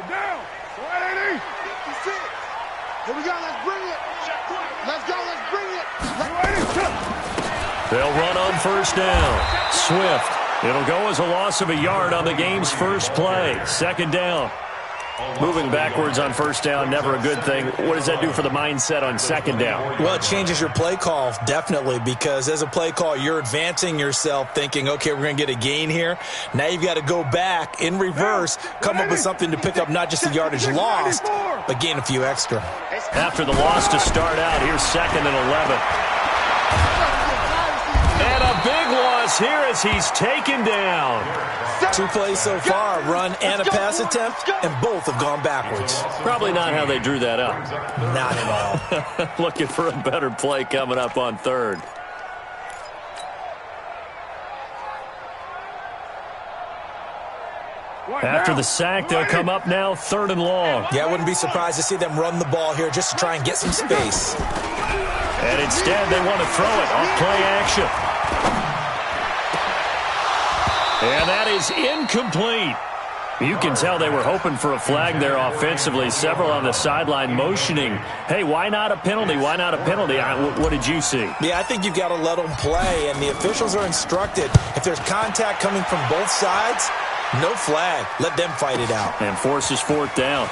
down. 180. 56. Here we go. Let's bring it. Let's go. Let's bring it. They'll run on first down. Swift. It'll go as a loss of a yard on the game's first play. Second down. Moving backwards on first down, never a good thing. What does that do for the mindset on second down? Well, it changes your play call, definitely, because as a play call, you're advancing yourself thinking, okay, we're going to get a gain here. Now you've got to go back in reverse, come up with something to pick up not just the yardage lost, but gain a few extra. After the loss to start out, here's 2nd and 11. And a big loss here as he's taken down. 2 plays so far, a run and a pass attempt, and both have gone backwards. Probably not how they drew that up. Not at all. Looking for a better play coming up on third. After the sack, they'll come up now 3rd and long. Yeah, I wouldn't be surprised to see them run the ball here just to try and get some space. And instead, they want to throw it off play action. And that is incomplete. You can tell they were hoping for a flag there offensively. Several on the sideline motioning, hey, why not a penalty? Why not a penalty? What did you see? Yeah, I think you've got to let them play, and the officials are instructed. If there's contact coming from both sides, no flag. Let them fight it out. And forces 4th down.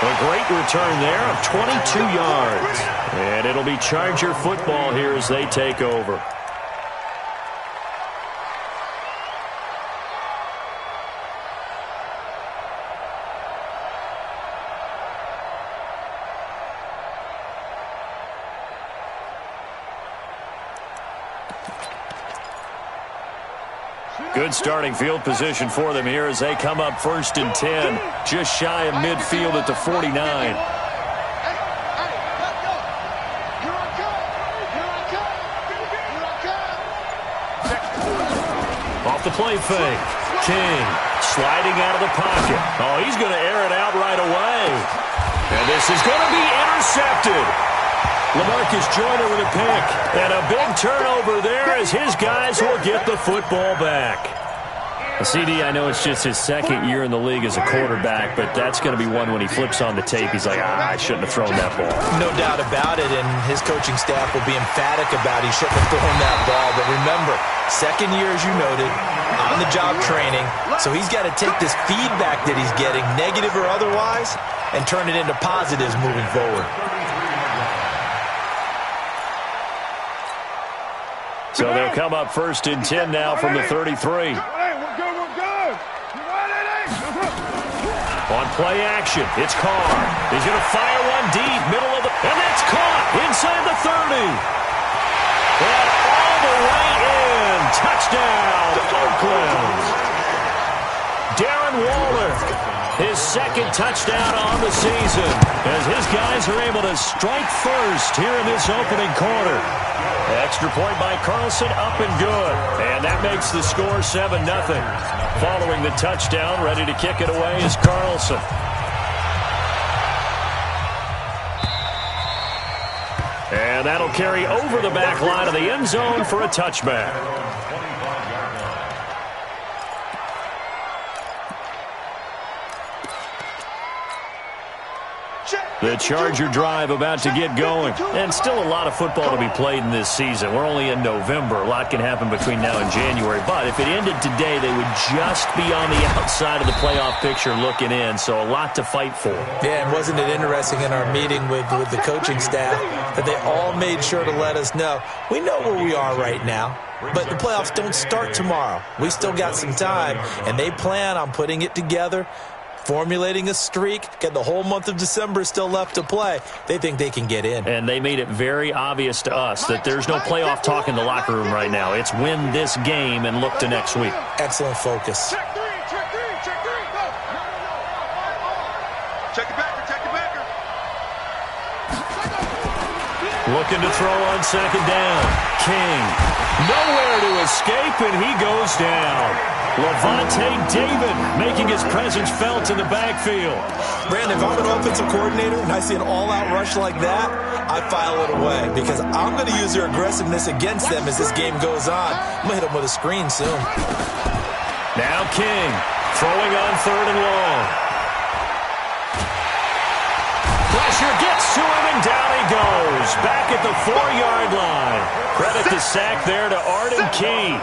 A great return there of 22 yards. And it'll be Charger football here as they take over. Good starting field position for them here as they come up 1st and 10, just shy of midfield at the 49. Off the play fake. King sliding out of the pocket. Oh, he's going to air it out right away. And this is going to be intercepted. LaMarcus Joyner with a pick. And a big turnover there as his guys will get the football back. CD, I know it's just his 2nd year in the league as a quarterback, but that's going to be one when he flips on the tape. He's like, I shouldn't have thrown that ball. No doubt about it, and his coaching staff will be emphatic about he shouldn't have thrown that ball. But remember, 2nd year, as you noted, on-the-job training, so he's got to take this feedback that he's getting, negative or otherwise, and turn it into positives moving forward. So they'll come up 1st and 10 now from the 33. On play action, it's Carr. He's going to fire one deep, middle of the... And that's caught inside the 30. And all the way in. Touchdown, Oakland. Darren Waller, his 2nd touchdown on the season, as his guys are able to strike first here in this opening quarter. Extra point by Carlson, up and good. And that makes the score 7-0. Following the touchdown, ready to kick it away is Carlson. And that'll carry over the back line of the end zone for a touchback. The Charger drive about to get going. And still a lot of football to be played in this season. We're only in November. A lot can happen between now and January. But if it ended today, they would just be on the outside of the playoff picture looking in. So a lot to fight for. Yeah, and wasn't it interesting in our meeting with the coaching staff that they all made sure to let us know, we know where we are right now, but the playoffs don't start tomorrow. We still got some time, and they plan on putting it together, formulating a streak, get the whole month of December still left to play. They think they can get in. And they made it very obvious to us that there's no playoff talk in the locker room right now. It's win this game and look to next week. Excellent focus. Check three, go. Check the backer. Looking to throw on second down. King. Nowhere to escape, and he goes down. Levante David making his presence felt in the backfield. Brandon, if I'm an offensive coordinator and I see an all-out rush like that, I file it away because I'm going to use their aggressiveness against them as this game goes on. I'm going to hit them with a screen soon. Now King throwing on third and long. Pressure gets to him, and down he goes. Back at the 4-yard line. Credit the sack there to Arden Key.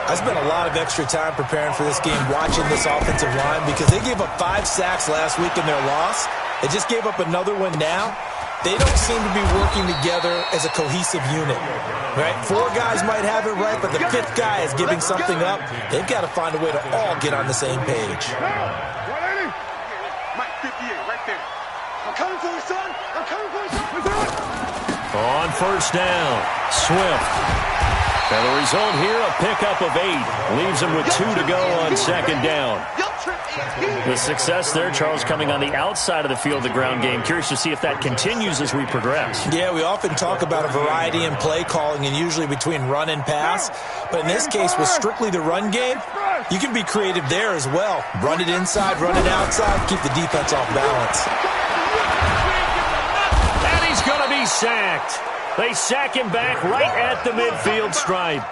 I spent a lot of extra time preparing for this game watching this offensive line because they gave up 5 sacks last week in their loss. They just gave up another one now. They don't seem to be working together as a cohesive unit. Right? 4 guys might have it right, but the 5th guy is giving something up. They've got to find a way to all get on the same page. Mike 58 right there. I'm coming for you, son. I'm coming for you, son. On first down, Swift. And the result here, a pickup of 8. Leaves him with 2 to go on second down. The success there, Charles, coming on the outside of the field, the ground game. Curious to see if that continues as we progress. Yeah, we often talk about a variety in play calling and usually between run and pass. But in this case, with strictly the run game, you can be creative there as well. Run it inside, run it outside, keep the defense off balance. And he's going to be sacked. They sack him back right at the midfield stripe.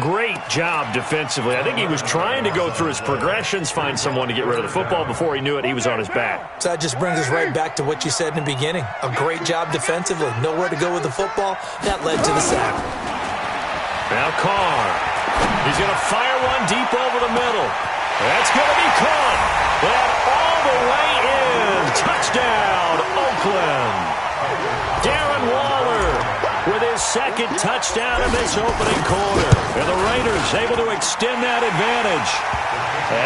Great job defensively. I think he was trying to go through his progressions, find someone to get rid of the football. Before he knew it, he was on his back. So that just brings us right back to what you said in the beginning. A great job defensively. Nowhere to go with the football. That led to the sack. Now Carr. He's going to fire one deep over the middle. That's going to be caught. And all the way in. Touchdown, Oakland. Darren Waller with his second touchdown in this opening quarter. And the Raiders able to extend that advantage.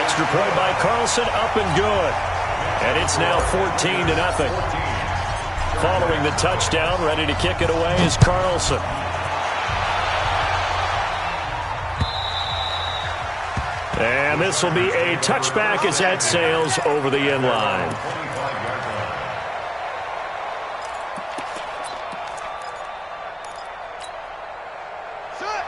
Extra point by Carlson, up and good. And it's now 14-0. Following the touchdown, ready to kick it away is Carlson. And this will be a touchback as that sails over the end line.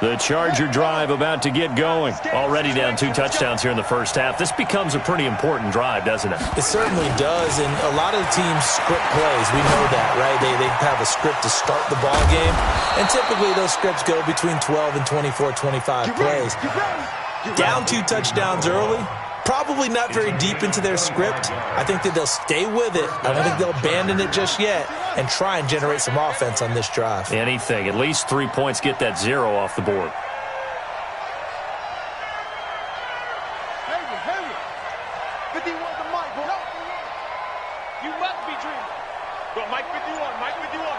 The Charger drive about to get going. Already down 2 touchdowns here in the first half. This becomes a pretty important drive, doesn't it? It certainly does, and a lot of the teams script plays. We know that, right? They have a script to start the ball game, and typically those scripts go between 12 and 24, 25 plays. Down 2 touchdowns early, probably not very deep into their script. I think that they'll stay with it. I don't think they'll abandon it just yet and try and generate some offense on this drive. Anything. At least 3 points, get that 0 off the board. You must be dreaming. Go, Mike 51, Mike 51.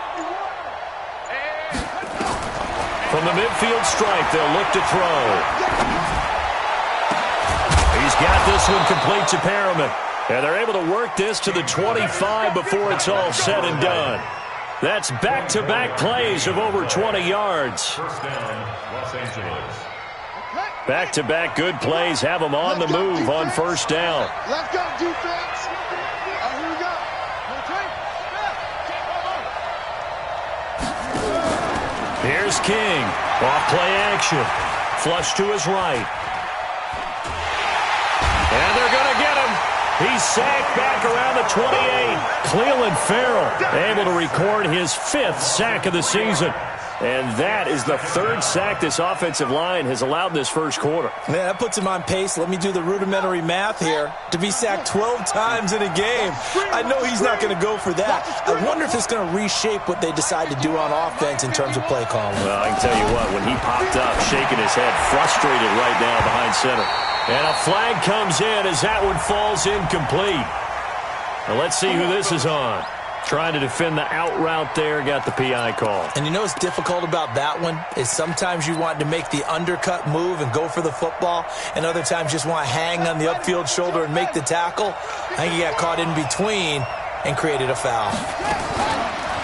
From the midfield stripe, they'll look to throw. He's got this one complete to Perriman. And they're able to work this to the 25 before it's all said and done. That's back-to-back plays of over 20 yards. First down, Los Angeles. Back-to-back good plays have them on the move on first down. Let's go, defense. Here we go. Here's King. Off play action. Flush to his right. And they're going to get him. He's sacked back around the 28. Cleveland Farrell able to record his 5th sack of the season. And that is the 3rd sack this offensive line has allowed in this first quarter. Yeah, that puts him on pace. Let me do the rudimentary math here. To be sacked 12 times in a game, I know he's not going to go for that. I wonder if it's going to reshape what they decide to do on offense in terms of play calling. Well, I can tell you what, when he popped up, shaking his head, frustrated right now behind center. And a flag comes in as that one falls incomplete. Now let's see who this is on. Trying to defend the out route there, got the PI call. And you know what's difficult about that one is sometimes you want to make the undercut move and go for the football, and other times just want to hang on the upfield shoulder and make the tackle. I think he got caught in between and created a foul.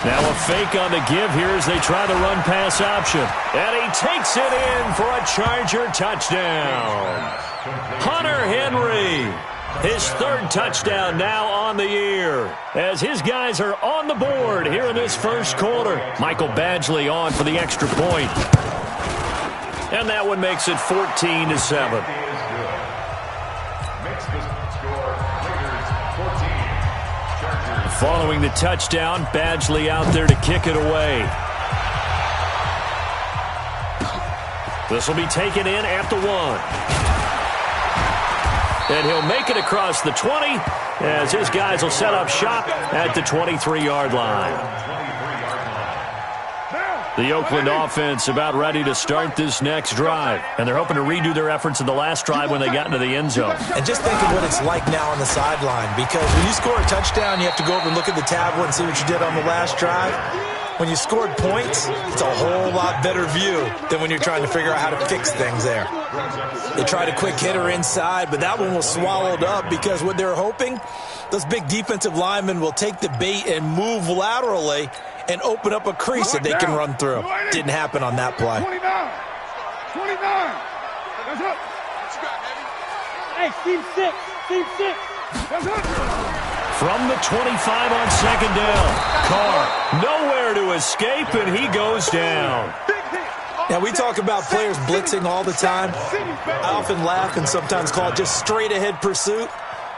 Now a fake on the give here as they try the run-pass option. And he takes it in for a Charger touchdown. Hunter Henry His third touchdown now on the year as his guys are on the board here in this first quarter. Michael Badgley on for the extra point. And that one makes it 14-7. Following the touchdown, Badgley out there to kick it away. This will be taken in at the 1. And he'll make it across the 20 as his guys will set up shop at the 23-yard line. The Oakland offense about ready to start this next drive. And they're hoping to redo their efforts in the last drive when they got into the end zone. And just think of what it's like now on the sideline, because when you score a touchdown, you have to go over and look at the tablet and see what you did on the last drive. When you scored points, it's a whole lot better view than when you're trying to figure out how to fix things there. They tried a quick hitter inside, but that one was swallowed up because what they're hoping, those big defensive linemen will take the bait and move laterally and open up a crease that they can run through. Didn't happen on that play. 29. That's up. Hey, team 6. Team 6. That's up. From the 25 on second down. Carr nowhere to escape, and he goes down. Now, we talk about players blitzing all the time. I often laugh and sometimes call it just straight-ahead pursuit.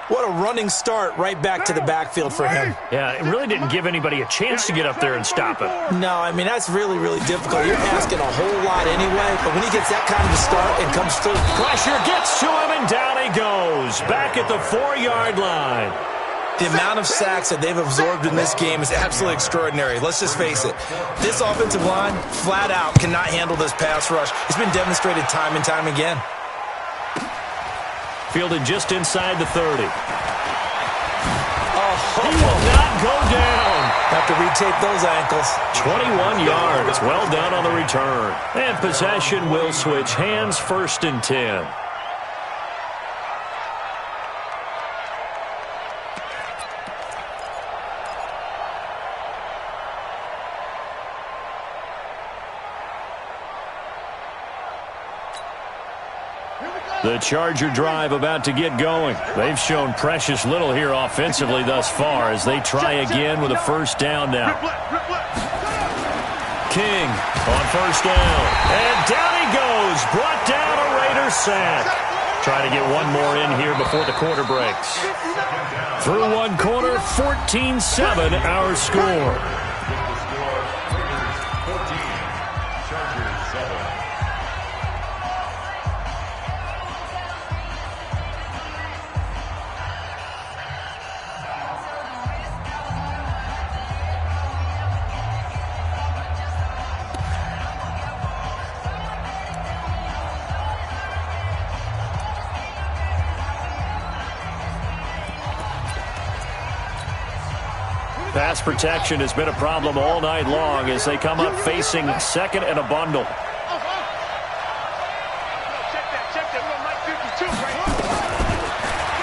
What a running start right back to the backfield for him. Yeah, it really didn't give anybody a chance to get up there and stop him. No, I mean, that's really, really difficult. You're asking a whole lot anyway, but when he gets that kind of a start and comes through. Pressure gets to him, and down he goes. Back at the 4-yard line. The amount of sacks that they've absorbed in this game is absolutely extraordinary. Let's just face it. This offensive line, flat out, cannot handle this pass rush. It's been demonstrated time and time again. Fielded just inside the 30. He will not go down. Have to retape those ankles. 21 yards. Well done on the return. And possession will switch hands, 1st and 10. The Charger drive about to get going. They've shown precious little here offensively thus far as they try again with a first down now. King on first down. And down he goes. Brought down a Raiders sack. Try to get one more in here before the quarter breaks. Through one quarter, 14-7 our score. Pass protection has been a problem all night long as they come up facing second and a bundle.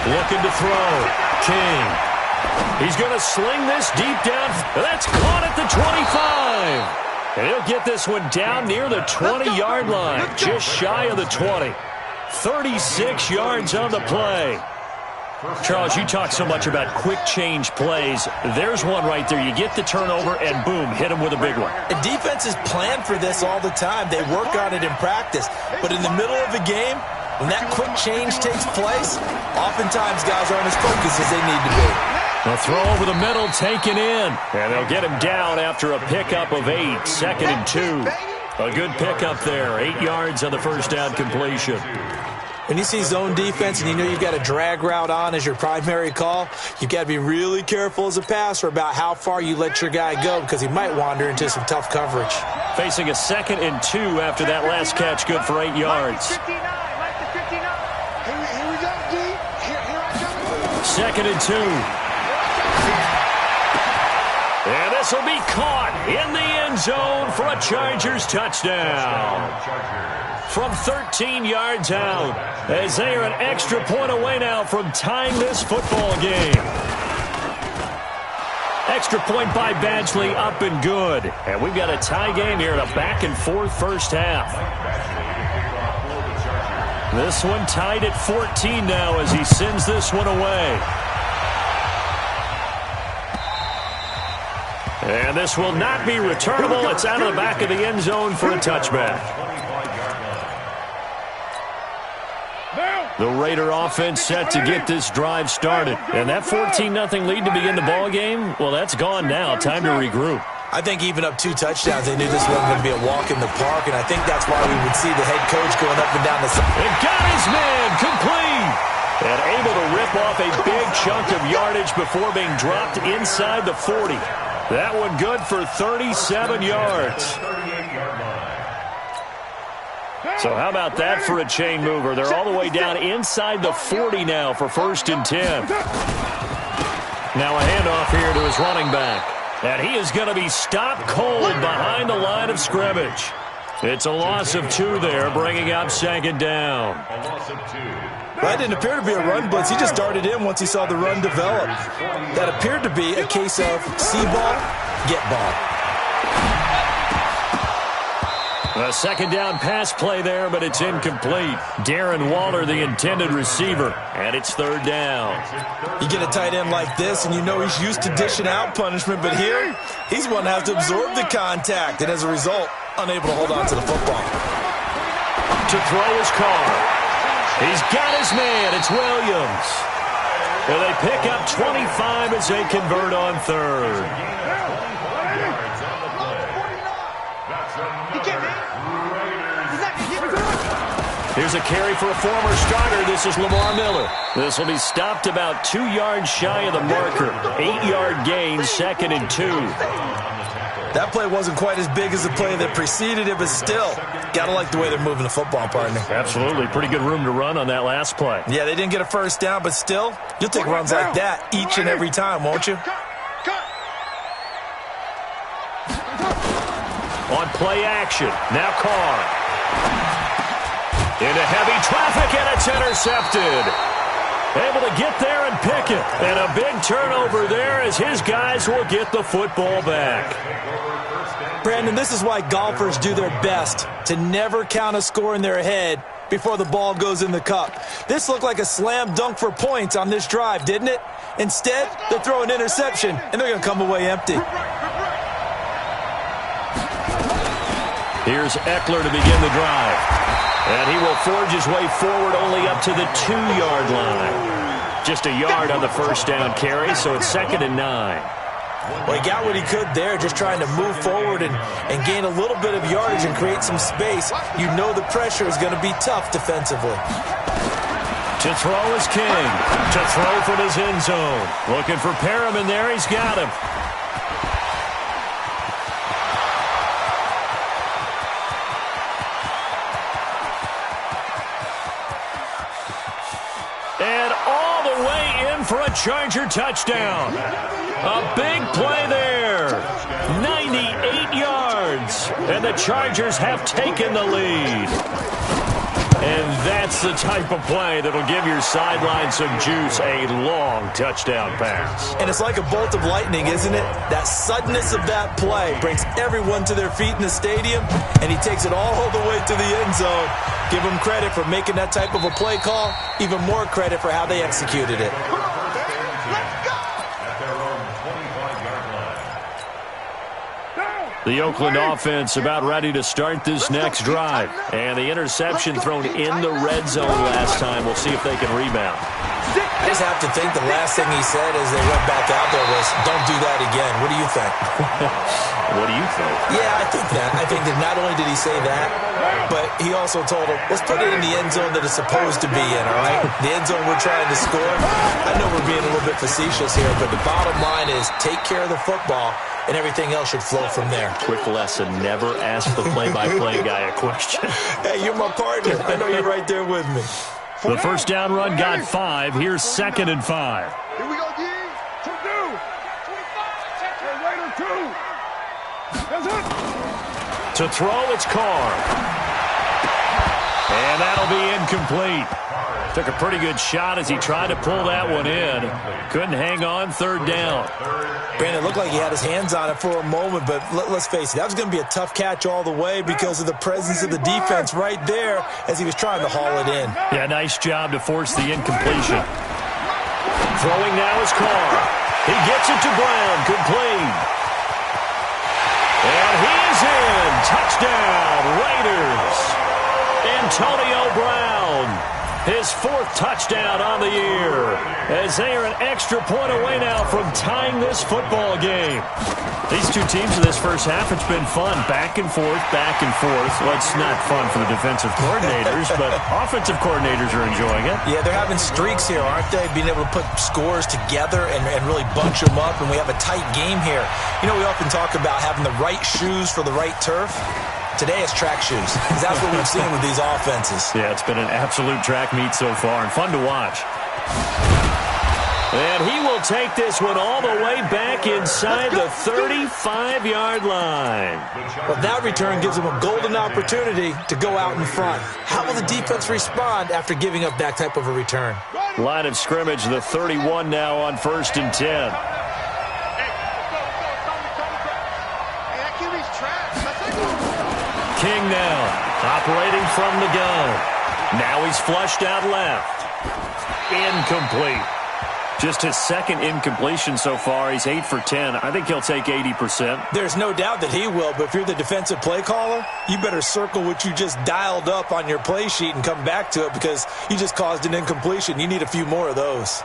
Looking to throw. King. He's going to sling this deep down. That's caught at the 25. And he'll get this one down near the 20-yard line, just shy of the 20. 36 yards on the play. Charles, you talk so much about quick change plays. There's one right there. You get the turnover, and boom, hit him with a big one. And defenses plan for this all the time. They work on it in practice. But in the middle of the game, when that quick change takes place, oftentimes guys aren't as focused as they need to be. A throw over the middle, taken in. And they'll get him down after a pickup of 8, 2nd and 2. A good pickup there, 8 yards on the first down completion. When you see zone defense and you know you've got a drag route on as your primary call, you've got to be really careful as a passer about how far you let your guy go because he might wander into some tough coverage. Facing a 2nd and 2 after that last catch, good for 8 yards. Here we go, D. Here I come. 2nd and 2. And this will be caught in the end zone for a Chargers touchdown. From 13 yards out, as they are an extra point away now from tying this football game. Extra point by Badgley, up and good. And we've got a tie game here in a back-and-forth first half. This one tied at 14 now as he sends this one away. And this will not be returnable. It's out of the back of the end zone for a touchback. The Raider offense set to get this drive started. And that 14-0 lead to begin the ball game, well, that's gone now. Time to regroup. I think even up 2 touchdowns, they knew this wasn't going to be a walk in the park, and I think that's why we would see the head coach going up and down the side. And got his man complete. And able to rip off a big chunk of yardage before being dropped inside the 40. That one good for 37 yards. So how about that for a chain mover? They're all the way down inside the 40 now for 1st and 10. Now a handoff here to his running back. And he is going to be stopped cold behind the line of scrimmage. It's a loss of 2 there, bringing up 2nd down. That didn't appear to be a run blitz. He just darted in once he saw the run develop. That appeared to be a case of see ball, get ball. A 2nd down pass play there, but it's incomplete. Darren Waller, the intended receiver, and it's 3rd down. You get a tight end like this, and you know he's used to dishing out punishment, but here, he's one that has to absorb the contact, and as a result, unable to hold on to the football. To throw his car. He's got his man. It's Williams. And they pick up 25 as they convert on 3rd. Here's a carry for a former starter. This is Lamar Miller. This will be stopped about 2 yards shy of the marker. 8-yard gain, 2nd and 2. That play wasn't quite as big as the play that preceded it, but still, gotta like the way they're moving the football, partner. Absolutely. Pretty good room to run on that last play. Yeah, they didn't get a 1st down, but still, you'll take runs like that each and every time, won't you? On play action. Now Carr. Into heavy traffic, and it's intercepted. Able to get there and pick it. And a big turnover there as his guys will get the football back. Brandon, this is why golfers do their best to never count a score in their head before the ball goes in the cup. This looked like a slam dunk for points on this drive, didn't it? Instead, they throw an interception, and they're going to come away empty. Here's Eckler to begin the drive. And he will forge his way forward only up to the 2-yard line. Just a yard on the 1st down carry, so it's 2nd and 9. Well, he got what he could there, just trying to move forward and gain a little bit of yardage and create some space. You know the pressure is going to be tough defensively. To throw is King. To throw from his end zone. Looking for Perriman there. He's got him. And all the way in for a Charger touchdown. A big play there. 98 yards. And the Chargers have taken the lead. And that's the type of play that'll give your sideline some juice. A long touchdown pass. And it's like a bolt of lightning, isn't it? That suddenness of that play brings everyone to their feet in the stadium, and he takes it all the way to the end zone. Give him credit for making that type of a play call. Even more credit for how they executed it. The Oakland offense about ready to start this next drive. And the interception thrown in the red zone last time. We'll see if they can rebound. I just have to think the last thing he said as they went back out there was, don't do that again. What do you think? What do you think? Yeah, I think that. I think that not only did he say that, but he also told him, let's put it in the end zone that it's supposed to be in, all right? The end zone we're trying to score. I know we're being a little bit facetious here, but the bottom line is take care of the football, and everything else should flow from there. Quick lesson, never ask the play-by-play guy a question. Hey, you're my partner. I know you're right there with me. The first down run got 5. Here's 2nd and 5. Here we go, D. To do. 25. Hey, Raider 2. That's it. To throw, it's Carr. And that'll be incomplete. Took a pretty good shot as he tried to pull that one in. Couldn't hang on, third down. Brandon, it looked like he had his hands on it for a moment, but let's face it, that was going to be a tough catch all the way because of the presence of the defense right there as he was trying to haul it in. Yeah, nice job to force the incompletion. Throwing now is Carr. He gets it to Brown, complete. And he is in. Touchdown, Raiders. Antonio Brown, his 4th touchdown on the year, as they are an extra point away now from tying this football game. These two teams in this first half, it's been fun. Back and forth, back and forth. Well, it's not fun for the defensive coordinators, but offensive coordinators are enjoying it. Yeah, they're having streaks here, aren't they? Being able to put scores together and really bunch them up, and we have a tight game here. You know, we often talk about having the right shoes for the right turf. Today it's track shoes, because that's what we've seen with these offenses. Yeah, it's been an absolute track meet so far, and fun to watch. And he will take this one all the way back inside the 35-yard line. Well, that return gives him a golden opportunity to go out in front. How will the defense respond after giving up that type of a return? Line of scrimmage, the 31 now on 1st and 10. King now, operating from the gun. Now he's flushed out left. Incomplete. Just his 2nd incompletion so far. He's 8 for 10. I think he'll take 80%. There's no doubt that he will, but if you're the defensive play caller, you better circle what you just dialed up on your play sheet and come back to it because you just caused an incompletion. You need a few more of those.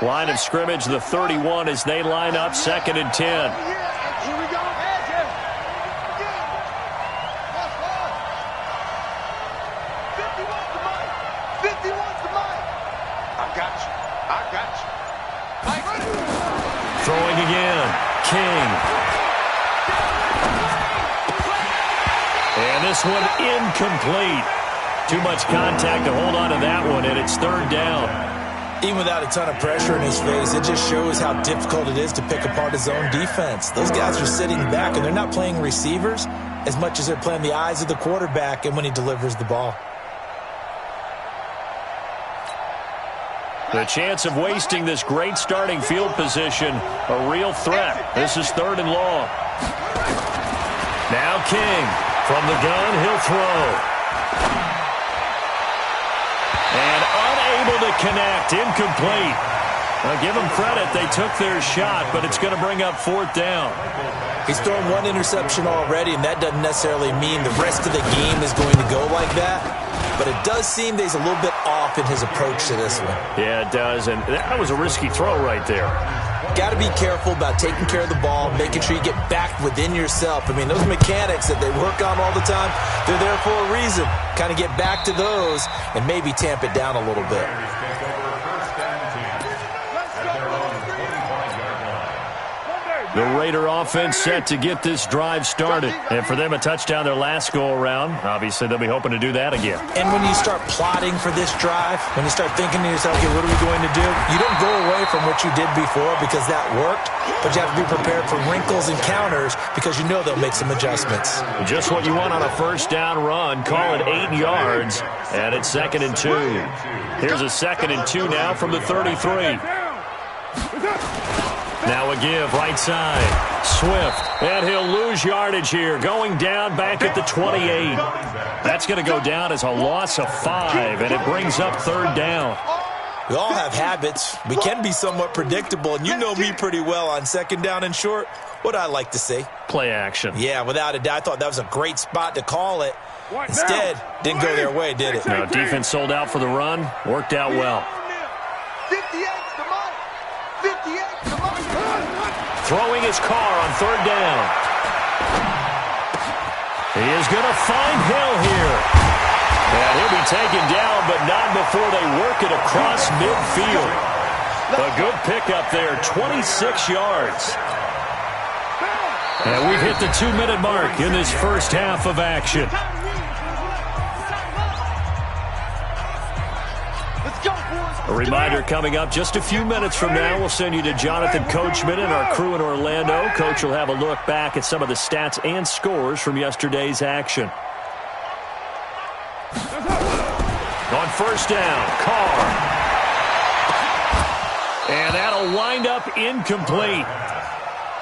Line of scrimmage, the 31 as they line up 2nd and 10. Here we go. 51's the mic. I got you. Throwing again. King. And this one incomplete. Too much contact to hold on to that one, and it's 3rd down. Even without a ton of pressure in his face, it just shows how difficult it is to pick apart his own defense. Those guys are sitting back, and they're not playing receivers as much as they're playing the eyes of the quarterback and when he delivers the ball. The chance of wasting this great starting field position, a real threat. This is 3rd and long. Now King. From the gun, he'll throw. And unable to connect, incomplete. Now give them credit, they took their shot, but it's going to bring up 4th down. He's thrown 1 interception already, and that doesn't necessarily mean the rest of the game is going to go like that. But it does seem that he's a little bit off in his approach to this one. Yeah, it does, and that was a risky throw right there. Got to be careful about taking care of the ball, making sure you get back within yourself. I mean, those mechanics that they work on all the time, they're there for a reason. Kind of get back to those and maybe tamp it down a little bit. The Raider offense set to get this drive started. And for them, a touchdown their last go-around. Obviously, they'll be hoping to do that again. And when you start plotting for this drive, when you start thinking to yourself, okay, what are we going to do? You don't go away from what you did before because that worked, but you have to be prepared for wrinkles and counters because you know they'll make some adjustments. Just what you want on a 1st down run. Call it 8 yards, and it's 2nd and 2. Here's a 2nd and 2 now from the 33. Now a give, right side. Swift, and he'll lose yardage here. Going down back at the 28. That's going to go down as a loss of 5, and it brings up 3rd down. We all have habits. We can be somewhat predictable, and you know me pretty well on 2nd down and short. What I like to say? Play action. Yeah, without a doubt. I thought that was a great spot to call it. Instead, didn't go their way, did it? No, defense sold out for the run. Worked out well. 58's the mic. 58's the mic. Throwing his car on 3rd down. He is going to find Hill here. And he'll be taken down, but not before they work it across midfield. A good pickup there, 26 yards. And we've hit the 2-minute mark in this first half of action. A reminder coming up just a few minutes from now, we'll send you to Jonathan Coachman and our crew in Orlando. Coach will have a look back at some of the stats and scores from yesterday's action. On first down, Carr. And that'll wind up incomplete.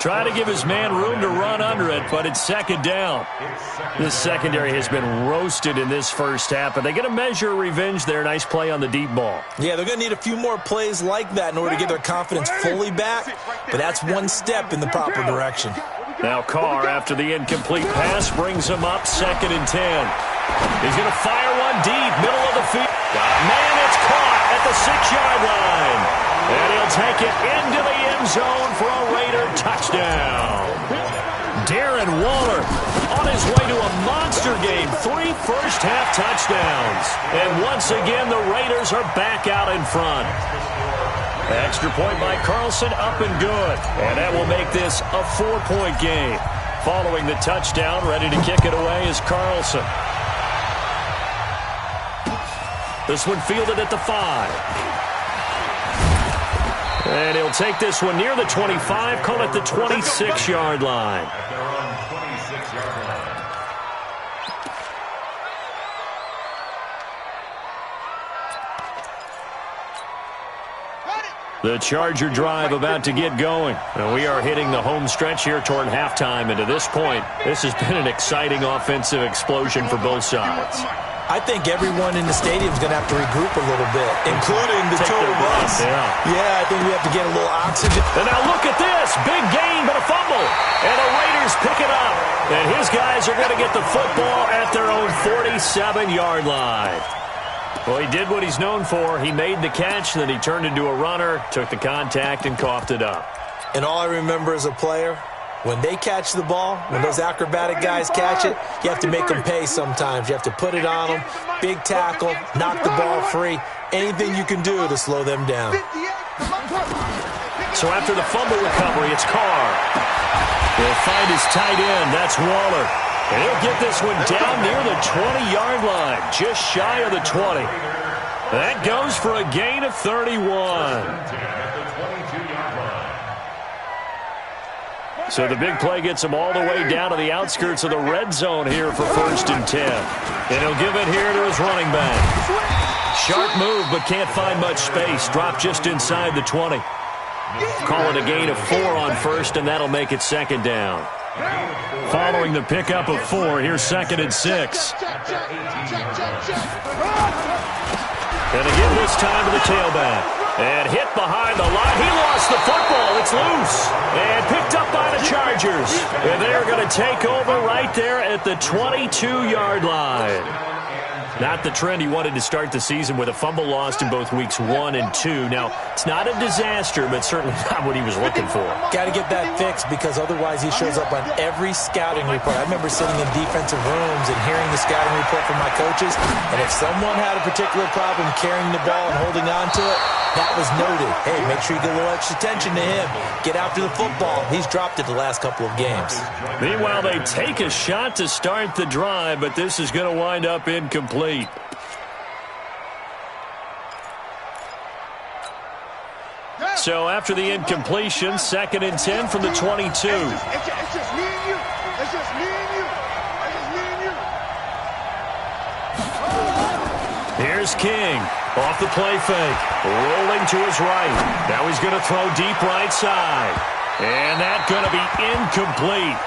Trying to give his man room to run under it, but it's second down. This secondary has been roasted in this first half, but they get a measure of revenge there. Nice play on the deep ball. Yeah, they're going to need a few more plays like that in order to get their confidence fully back, but that's one step in the proper direction. Now Carr, after the incomplete pass, brings him up 2nd and 10. He's going to fire one deep, middle of the field. Man, it's caught at the 6-yard line. And he'll take it into the end zone for a Raider touchdown. Darren Waller on his way to a monster game. 3 first-half touchdowns. And once again, the Raiders are back out in front. Extra point by Carlson, up and good. And that will make this a 4-point game. Following the touchdown, ready to kick it away is Carlson. This one fielded at the 5. And he'll take this one near the 25, call it the 26-yard line. At their own 26-yard line. The Charger drive about to get going. And we are hitting the home stretch here toward halftime. And to this point, this has been an exciting offensive explosion for both sides. I think everyone in the stadium is going to have to regroup a little bit, including the two of us. Yeah, I think we have to get a little oxygen. And now look at this. Big gain, but a fumble. And the Raiders pick it up. And his guys are going to get the football at their own 47-yard line. Well, he did what he's known for. He made the catch, then he turned into a runner, took the contact, and coughed it up. And all I remember as a player, when they catch the ball, when those acrobatic guys catch it, you have to make them pay sometimes. You have to put it on them, big tackle, knock the ball free, anything you can do to slow them down. So after the fumble recovery, it's Carr. He'll find his tight end. That's Waller. And he'll get this one down near the 20-yard line, just shy of the 20. That goes for a gain of 31. So the big play gets him all the way down to the outskirts of the red zone here for 1st and 10. And he'll give it here to his running back. Sharp move, but can't find much space. Drop just inside the 20. Call it a gain of 4 on 1st, and that'll make it 2nd down. Following the pickup of 4, here's 2nd and 6. And again this time to the tailback. And hit behind the line. He lost the football. It's loose. And picked up by the Chargers. And they're going to take over right there at the 22-yard line. Not the trend he wanted to start the season with a fumble lost in both weeks 1 and 2. Now, it's not a disaster, but certainly not what he was looking for. Got to get that fixed because otherwise he shows up on every scouting report. I remember sitting in defensive rooms and hearing the scouting report from my coaches, and if someone had a particular problem carrying the ball and holding on to it, that was noted. Hey, make sure you get a little extra attention to him. Get after the football. He's dropped it the last couple of games. Meanwhile, they take a shot to start the drive, but this is going to wind up incomplete. So after the incompletion, 2nd and 10 from the 22. It's just me and you. It's just me and you. It's just me and you. Here's King. Off the play fake. Rolling to his right. Now he's going to throw deep right side. And that's going to be incomplete.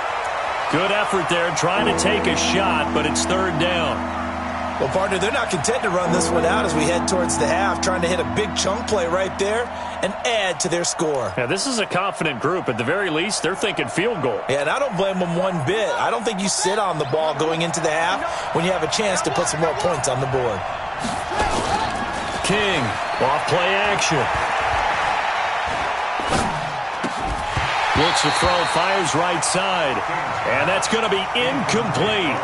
Good effort there trying to take a shot, but it's 3rd down. Well, partner, they're not content to run this one out as we head towards the half, trying to hit a big chunk play right there and add to their score. Yeah, this is a confident group. At the very least, they're thinking field goal. Yeah, and I don't blame them one bit. I don't think you sit on the ball going into the half when you have a chance to put some more points on the board. King, off play action. Looks to throw, fires right side. And that's going to be incomplete.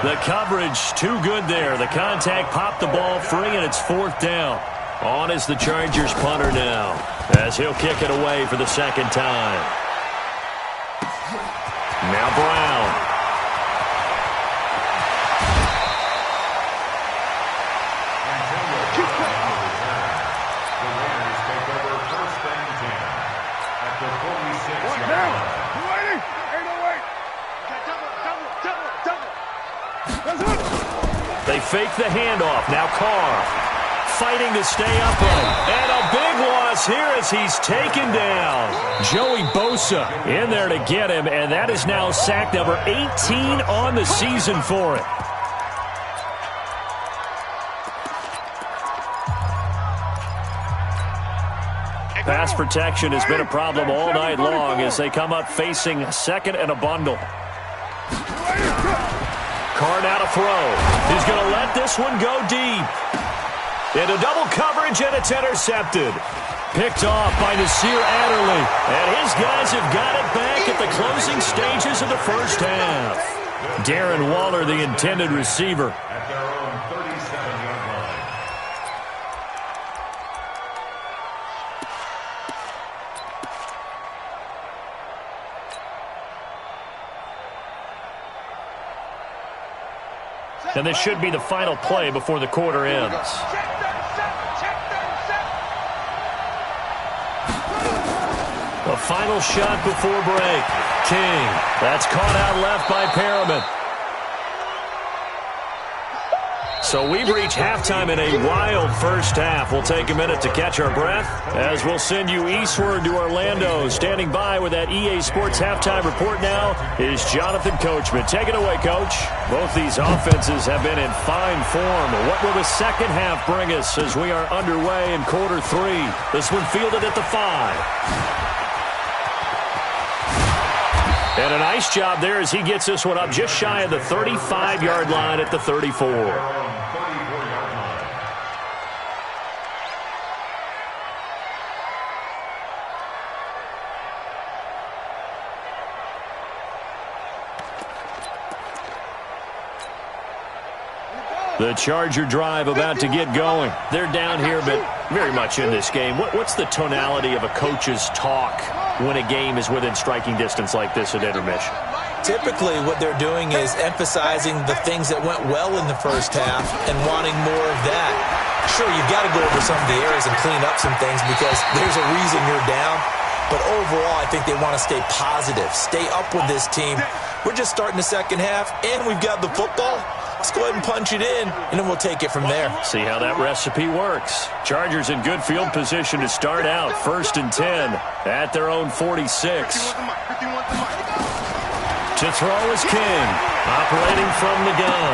The coverage too good there. The contact popped the ball free, and it's 4th down. On is the Chargers punter now, as he'll kick it away for the 2nd time. Now Brown. fake the handoff. Now Carr fighting to stay upright. And a big loss here as he's taken down. Joey Bosa in there to get him, and that is now sack number 18 on the season for it. Pass protection has been a problem all night long as they come up facing second and a bundle. Carr now to throw. He's going to let this one go deep. Into double coverage, and it's intercepted. Picked off by Nasir Adderley. And his guys have got it back at the closing stages of the first half. Darren Waller, the intended receiver. At their own 37-yard line. And this should be the final play before the quarter ends. The final shot before break. King. That's caught out left by Perriman. So we've reached halftime in a wild first half. We'll take a minute to catch our breath as we'll send you eastward to Orlando. Standing by with that EA Sports halftime report now is Jonathan Coachman. Take it away, Coach. Both these offenses have been in fine form. What will the second half bring us as we are underway in quarter three? This one fielded at the 5. And a nice job there as he gets this one up just shy of the 35-yard line at the 34. The Charger drive about to get going. They're down here, but very much in this game. What's the tonality of a coach's talk when a game is within striking distance like this at intermission? Typically, what they're doing is emphasizing the things that went well in the first half and wanting more of that. Sure, you've got to go over some of the areas and clean up some things because there's a reason you're down. But overall, I think they want to stay positive, stay up with this team. We're just starting the second half, and we've got the football. Let's go ahead and punch it in, and then we'll take it from there. See how that recipe works. Chargers in good field position to start out. 1st and 10 at their own 46. To throw is King, operating from the gun.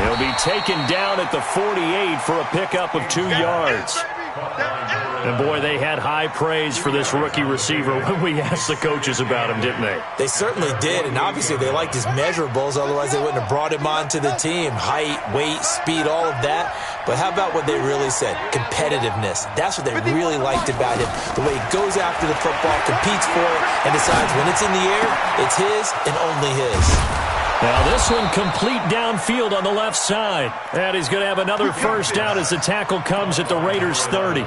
He'll be taken down at the 48 for a pickup of 2 yards. And, boy, they had high praise for this rookie receiver when we asked the coaches about him, didn't they? They certainly did, and obviously they liked his measurables. Otherwise, they wouldn't have brought him onto the team. Height, weight, speed, all of that. But how about what they really said? Competitiveness. That's what they really liked about him. The way he goes after the football, competes for it, and decides when it's in the air, it's his and only his. Now this one complete downfield on the left side. And he's going to have another first down as the tackle comes at the Raiders' 30.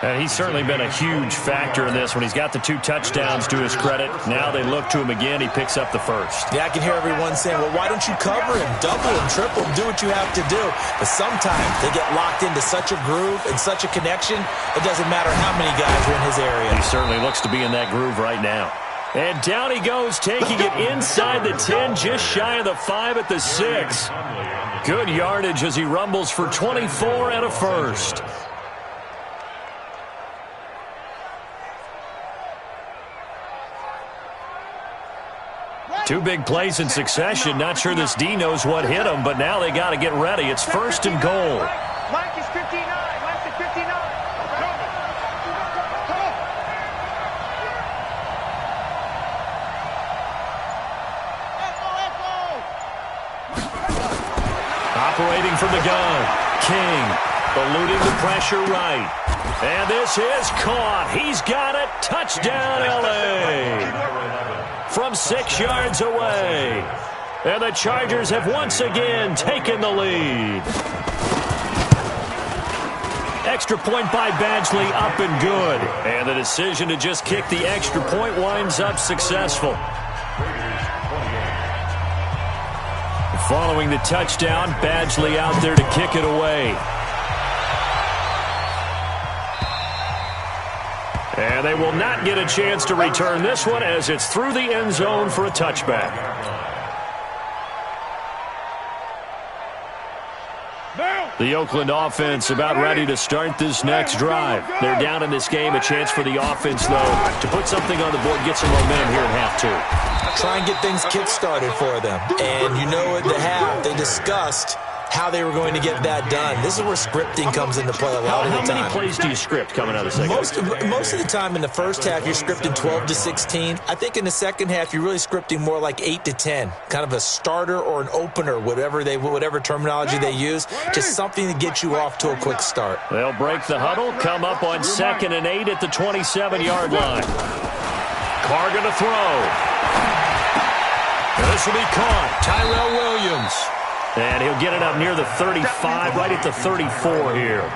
And he's certainly been a huge factor in this when he's got the 2 touchdowns to his credit. Now they look to him again. He picks up the first. Yeah, I can hear everyone saying, well, why don't you cover him, double him, triple him, do what you have to do. But sometimes they get locked into such a groove and such a connection, it doesn't matter how many guys are in his area. He certainly looks to be in that groove right now. And down he goes, taking it inside the 10, just shy of the 5 at the 6. Good yardage as he rumbles for 24 and a first. Two big plays in succession. Not sure this D knows what hit him, but now they got to get ready. It's 1st and goal. Mike is 59. Mike is 59. Operating from the gun. King eluding the pressure right. And this is caught. He's got it. Touchdown, L.A. From 6 yards away. And the Chargers have once again taken the lead. Extra point by Badgley, up and good. And the decision to just kick the extra point winds up successful. Following the touchdown, Badgley out there to kick it away. And they will not get a chance to return this one as it's through the end zone for a touchback. The Oakland offense about ready to start this next drive. They're down in this game. A chance for the offense, though, to put something on the board, get some momentum here at half two. Try and get things kick-started for them. And you know at the half, they discussed how they were going to get that done. This is where scripting comes into play a lot of the time. How many plays do you script coming out of the second? Most of the time in the first half, you're scripting 12 to 16. I think in the second half, you're really scripting more like 8 to 10. Kind of a starter or an opener, whatever terminology they use. Just something to get you off to a quick start. They'll break the huddle, come up on 2nd and 8 at the 27-yard line. Carr going to throw. And this will be caught. Tyrell Williams. And he'll get it up near the 35, right at the 34 here.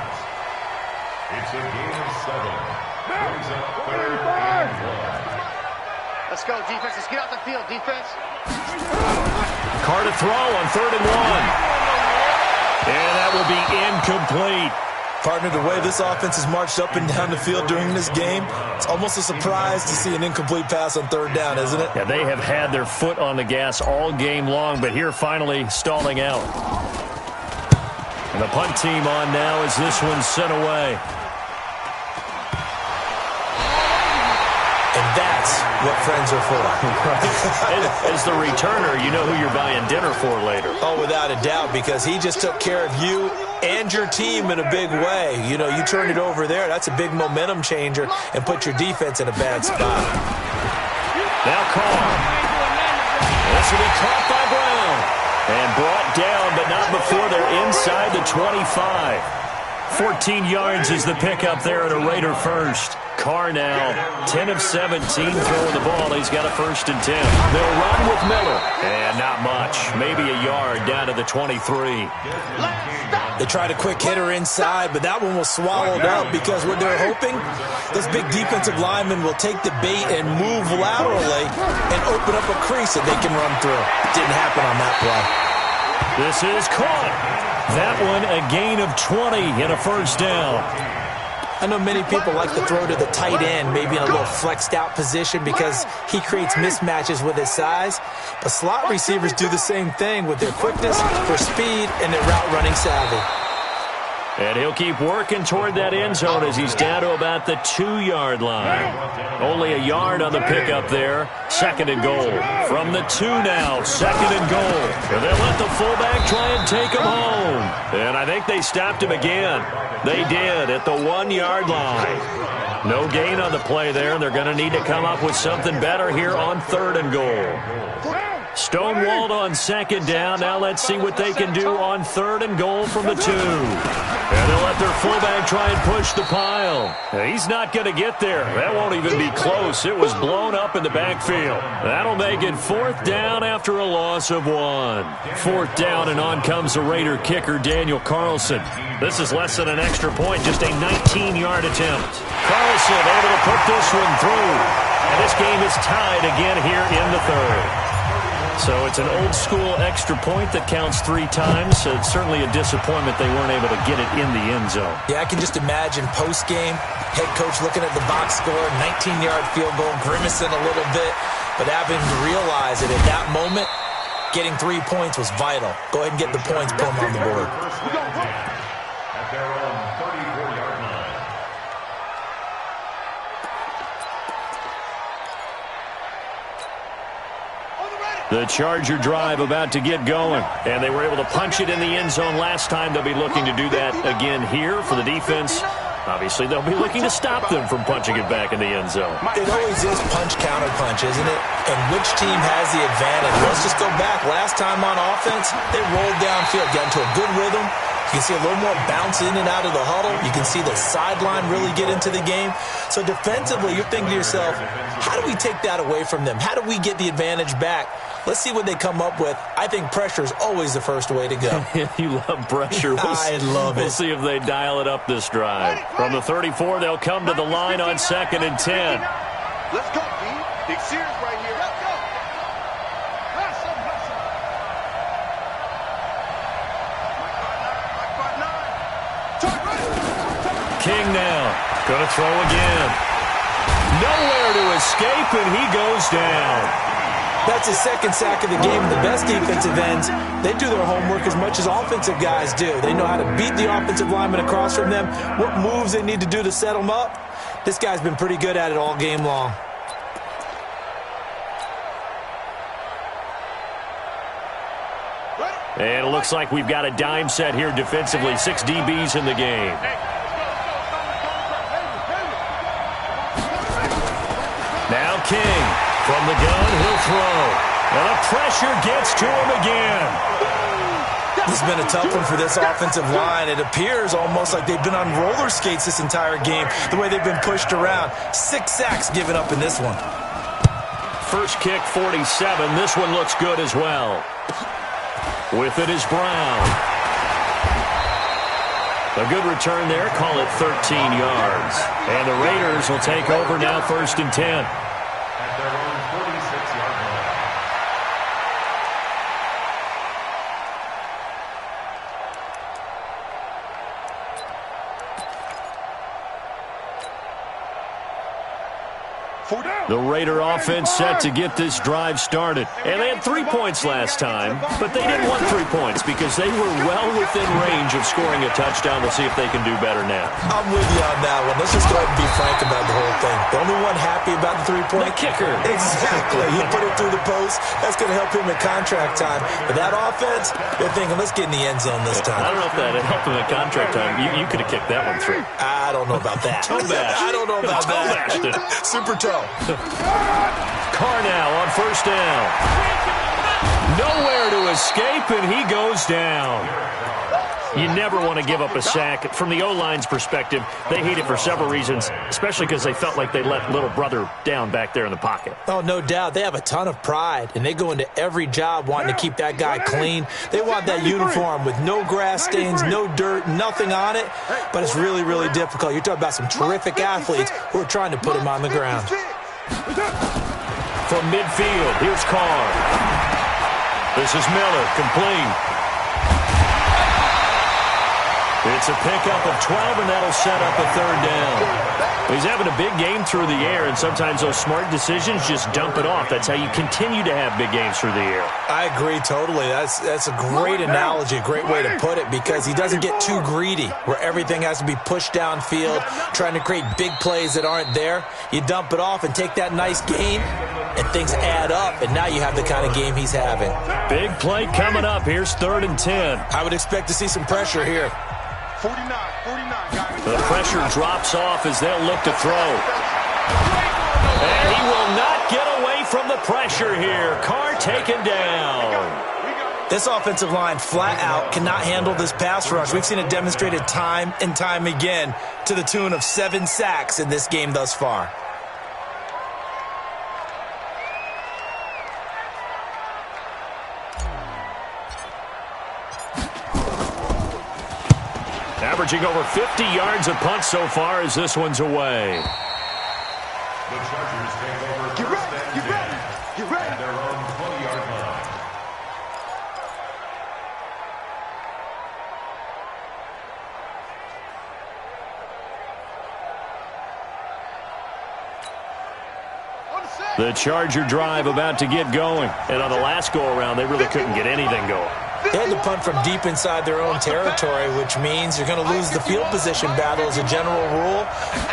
It's a game of 7. Brings up 3rd and 1. Let's go, defense. Let's get out the field, defense. Carr to throw on 3rd and 1. And that will be incomplete. Partner, the way this offense has marched up and down the field during this game, it's almost a surprise to see an incomplete pass on 3rd down, isn't it? Yeah, they have had their foot on the gas all game long, but here finally stalling out. And the punt team on now as this one's sent away. And that's what friends are for. As the returner, you know who you're buying dinner for later. Oh, without a doubt, because he just took care of you and your team in a big way. You know, you turned it over there. That's a big momentum changer and put your defense in a bad spot. Now Carr. This will be caught by Brown. And brought down, but not before they're inside the 25. 14 yards is the pickup there at a Raider first. Carr now 10 of 17 throwing the ball. He's got a 1st and 10. They'll run with Miller. And not much. Maybe a yard down to the 23. They tried a quick hitter inside, but that one was swallowed up because what they're hoping, this big defensive lineman will take the bait and move laterally and open up a crease that they can run through. Didn't happen on that play. This is caught. That one a gain of 20 and a 1st down. I know many people like to throw to the tight end, maybe in a little flexed out position because he creates mismatches with his size. But slot receivers do the same thing with their quickness, their speed, and their route running savvy. And he'll keep working toward that end zone as he's down to about the 2-yard line. Only a yard on the pickup there. 2nd and goal. From the 2 now, 2nd and goal. And they'll let the fullback try and take him home. And I think they stopped him again. They did at the 1-yard line. No gain on the play there. They're going to need to come up with something better here on 3rd and goal. Stonewalled on 2nd down. Now let's see what they can do on 3rd and goal from the 2. And they'll let their fullback try and push the pile. He's not going to get there. That won't even be close. It was blown up in the backfield. That'll make it 4th down after a loss of 1. 4th down, and on comes the Raider kicker, Daniel Carlson. This is less than an extra point, just a 19-yard attempt. Carlson able to put this one through. And this game is tied again here in the 3rd. So it's an old-school extra point that counts 3 times. So it's certainly a disappointment they weren't able to get it in the end zone. Yeah, I can just imagine post-game, head coach looking at the box score, 19-yard field goal, grimacing a little bit, but having to realize that at that moment, getting 3 points was vital. Go ahead and get the points, put them on the board. At their own 34-yard line. The Charger drive about to get going, and they were able to punch it in the end zone last time. They'll be looking to do that again here for the defense. Obviously, they'll be looking to stop them from punching it back in the end zone. It always is punch-counter-punch, isn't it? And which team has the advantage? Let's just go back. Last time on offense, they rolled downfield, got into a good rhythm. You can see a little more bounce in and out of the huddle. You can see the sideline really get into the game. So defensively, you're thinking to yourself, how do we take that away from them? How do we get the advantage back? Let's see what they come up with. I think pressure is always the first way to go. You love pressure. I love it. We'll see if they dial it up this drive. From the 34, they'll come to the line on 2nd and 10. Let's go, D. Big Sears right here. Let's go. King now. Going to throw again. Nowhere to escape, and he goes down. That's his second sack of the game. The best defensive ends, they do their homework as much as offensive guys do. They know how to beat the offensive lineman across from them, what moves they need to do to set them up. This guy's been pretty good at it all game long. And it looks like we've got a dime set here defensively. 6 DBs in the game. Now King. From the gun, he'll throw. And the pressure gets to him again. This has been a tough one for this offensive line. It appears almost like they've been on roller skates this entire game, the way they've been pushed around. 6 sacks given up in this one. First kick, 47. This one looks good as well. With it is Brown. A good return there. Call it 13 yards. And the Raiders will take over now, 1st and 10. At their own 46-yard line. The Raider offense set to get this drive started. And they had 3 points last time, but they didn't want 3 points because they were well within range of scoring a touchdown. We'll see if they can do better now. I'm with you on that one. Let's just go ahead and be frank about the whole thing. The only one happy about the 3-point? The kicker. Exactly. He put it through the post. That's going to help him in contract time. But that offense, they're thinking, let's get in the end zone this time. I don't know if that helped him in contract time. You could have kicked that one through. I don't know about that. Toe bash. I don't know about that. Super toe. Carr now on 1st down. Nowhere to escape, and he goes down. You never want to give up a sack. From the O-line's perspective, they hate it for several reasons, especially because they felt like they let little brother down back there in the pocket. Oh, no doubt. They have a ton of pride, and they go into every job wanting to keep that guy clean. They want that uniform with no grass stains, no dirt, nothing on it, but it's really, really difficult. You're talking about some terrific athletes who are trying to put him on the ground. From midfield, here's Carr. This is Miller, complete. It's a pickup of 12, and that'll set up a 3rd down. He's having a big game through the air, and sometimes those smart decisions just dump it off. That's how you continue to have big games through the air. I agree totally. That's a great analogy, a great way to put it, because he doesn't get too greedy where everything has to be pushed downfield, trying to create big plays that aren't there. You dump it off and take that nice gain, and things add up, and now you have the kind of game he's having. Big play coming up. Here's 3rd and 10. I would expect to see some pressure here. 49, guys. The pressure drops off as they'll look to throw. And he will not get away from the pressure here. Carr taken down. This offensive line flat out cannot handle this pass rush. We've seen it demonstrated time and time again to the tune of 7 sacks in this game thus far. Averaging over 50 yards a punt so far as this one's away. The Chargers take over Get ready, get ready, get ready. at their own 20-yard line. The Charger drive about to get going. And on the last go-around, they really couldn't get anything going. They had to punt from deep inside their own territory, which means you're going to lose the field position battle as a general rule.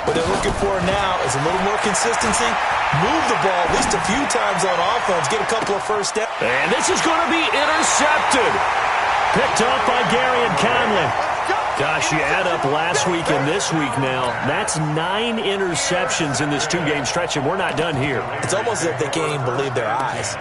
What they're looking for now is a little more consistency, move the ball at least a few times on offense, get a couple of first steps. And this is going to be intercepted. Picked up by Gary and Conley. Gosh, you add up last week and this week now, that's 9 interceptions in this 2-game stretch, and we're not done here. It's almost as if they can't even believe their eyes.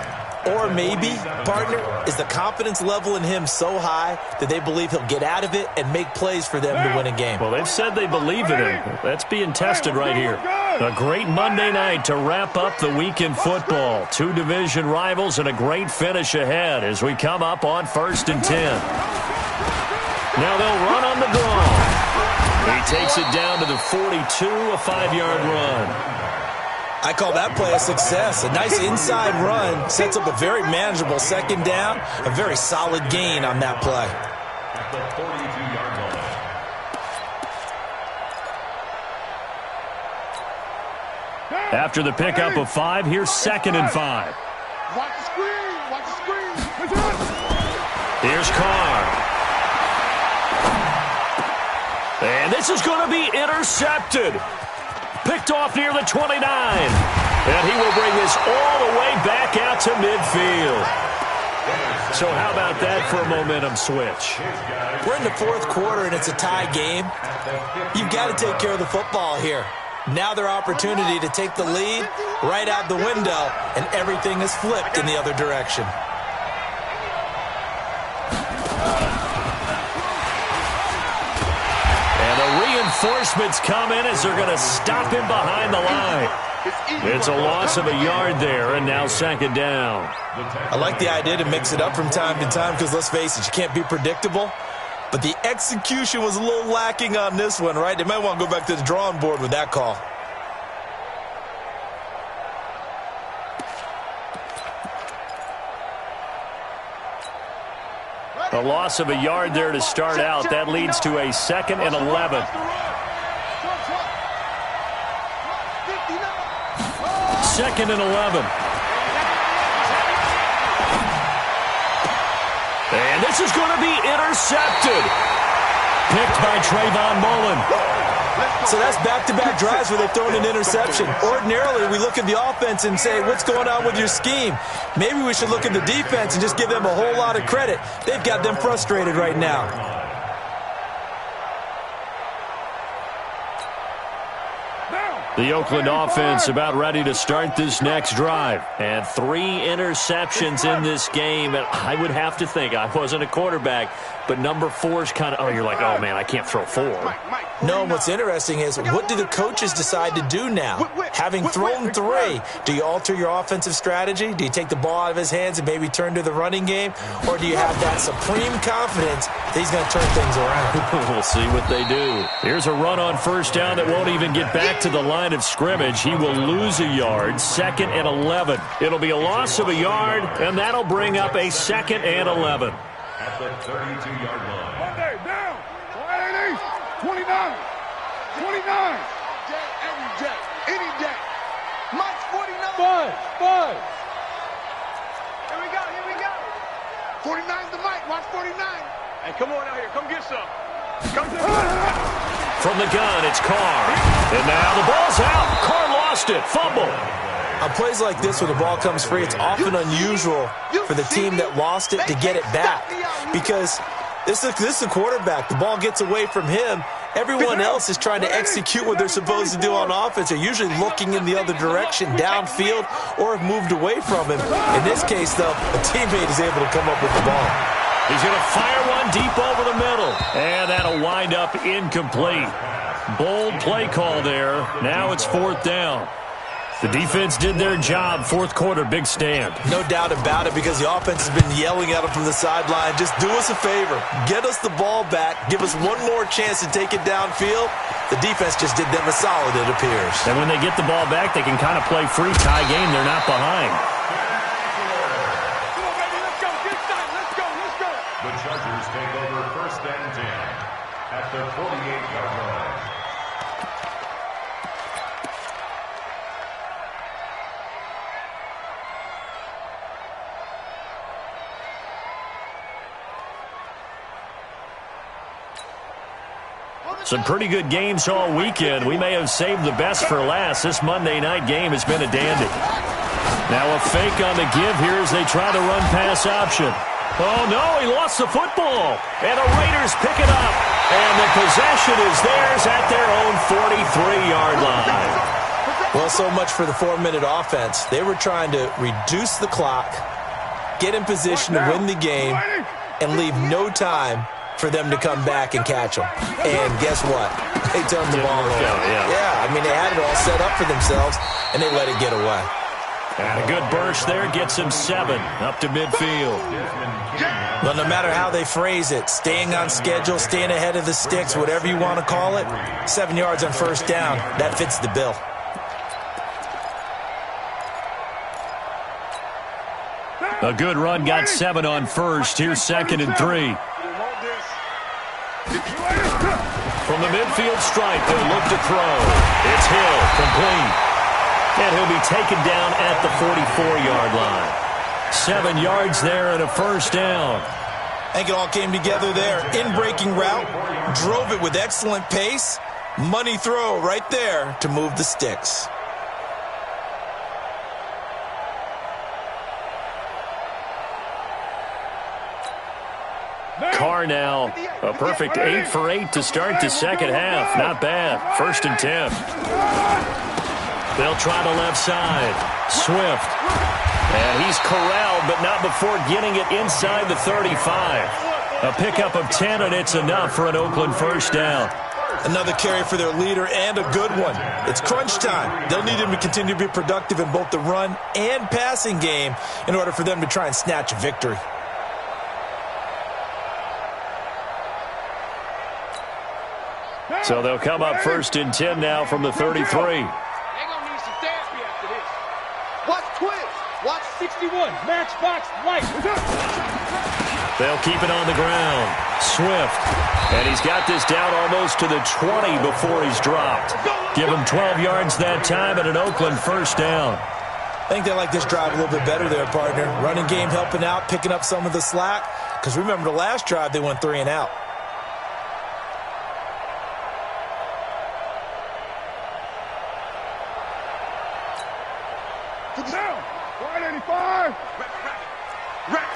Or maybe, partner, is the confidence level in him so high that they believe he'll get out of it and make plays for them to win a game. Well, they've said they believe in him. That's being tested right here. A great Monday night to wrap up the week in football. 2 division rivals and a great finish ahead as we come up on 1st and 10. Now they'll run on the draw. He takes it down to the 42, a 5-yard run. I call that play a success. A nice inside run sets up a very manageable 2nd down, a very solid gain on that play. At the 42-yard line. After the pickup of 5, here's 2nd and 5. Watch the Here's Carr. And this is going to be intercepted. Picked off near the 29. And he will bring this all the way back out to midfield. So how about that for a momentum switch? We're in the fourth quarter, and it's a tie game. You've got to take care of the football here. Now their opportunity to take the lead right out the window, and everything is flipped in the other direction. And the reinforcements come in as they're going to stop him behind the line. It's a loss of a yard there, and now second down. I like the idea to mix it up from time to time because, let's face it, you can't be predictable. But the execution was a little lacking on this one, right? They might want to go back to the drawing board with that call. A loss of a yard there to start out. That leads to a 2nd and 11. Second and 11. And this is going to be intercepted. Picked by Trayvon Mullen. So that's back-to-back drives where they've thrown an interception. Ordinarily, we look at the offense and say, what's going on with your scheme? Maybe we should look at the defense and just give them a whole lot of credit. They've got them frustrated right now. The Oakland offense about ready to start this next drive. And 3 interceptions in this game. And I would have to think, I wasn't a quarterback, but number 4 is kind of, oh, you're like, oh, man, I can't throw 4. No, and what's interesting is, what do the coaches decide to do now? Having thrown 3, do you alter your offensive strategy? Do you take the ball out of his hands and maybe turn to the running game? Or do you have that supreme confidence that he's going to turn things around? We'll see what they do. Here's a run on first down that won't even get back to the line of scrimmage. He will lose a yard. 2nd and 11. It'll be a loss of a yard, and that'll bring up a 2nd and 11. At the 32-yard line. Monday, down. 29. 29. Jet, every jet. Any jet. Mike's 49. 5. Here we go. 49's the Mike. Watch 49. Hey, come on out here. Come get some. Come get From the gun, it's Carr. And now the ball's out. Carr lost it. Fumble. On plays like this where the ball comes free, it's often unusual for the team that lost it to get it back. Because this is a quarterback. The ball gets away from him. Everyone else is trying to execute what they're supposed to do on offense. They're usually looking in the other direction, downfield, or have moved away from him. In this case, though, a teammate is able to come up with the ball. He's going to fire one deep over the middle. And that'll wind up incomplete. Bold play call there. Now it's 4th down. The defense did their job. 4th quarter, big stand. No doubt about it, because the offense has been yelling at them from the sideline. Just do us a favor. Get us the ball back. Give us one more chance to take it downfield. The defense just did them a solid, it appears. And when they get the ball back, they can kind of play free. Tie game, they're not behind. The Chargers take over 1st and 10 at the 48-yard line. Some pretty good games all weekend. We may have saved the best for last. This Monday night game has been a dandy. Now a fake on the give here as they try to run pass option. Oh, no, he lost the football. And the Raiders pick it up. And the possession is theirs at their own 43-yard line. Well, so much for the 4-minute offense. They were trying to reduce the clock, get in position to win the game, and leave no time for them to come back and catch them. And guess what? They turned the ball over. Yeah, I mean, they had it all set up for themselves, and they let it get away. And a good burst there gets him 7 up to midfield. Well, no matter how they phrase it, staying on schedule, staying ahead of the sticks, whatever you want to call it, 7 yards on first down, that fits the bill. A good run got 7 on first. Here's 2nd and 3. From the midfield stripe, they'll look to throw. It's Hill, complete. And he'll be taken down at the 44-yard line. 7 yards there and a first down. I think it all came together there. In-breaking route, drove it with excellent pace. Money throw right there to move the sticks. Carr now, a perfect 8 for 8 to start the second half. Not bad. 1st and 10. They'll try the left side. Swift. And he's corralled, but not before getting it inside the 35. A pickup of 10, and it's enough for an Oakland first down. Another carry for their leader, and a good one. It's crunch time. They'll need him to continue to be productive in both the run and passing game in order for them to try and snatch a victory. So they'll come up 1st and 10 now from the 33. They're going to need some therapy after this. Watch twist. Watch 61. Matchbox light. They'll keep it on the ground. Swift. And he's got this down almost to the 20 before he's dropped. Give him 12 yards that time and an Oakland first down. I think they like this drive a little bit better there, partner. Running game helping out, picking up some of the slack. Because remember the last drive, they went 3 and out. Down. 185. Rack.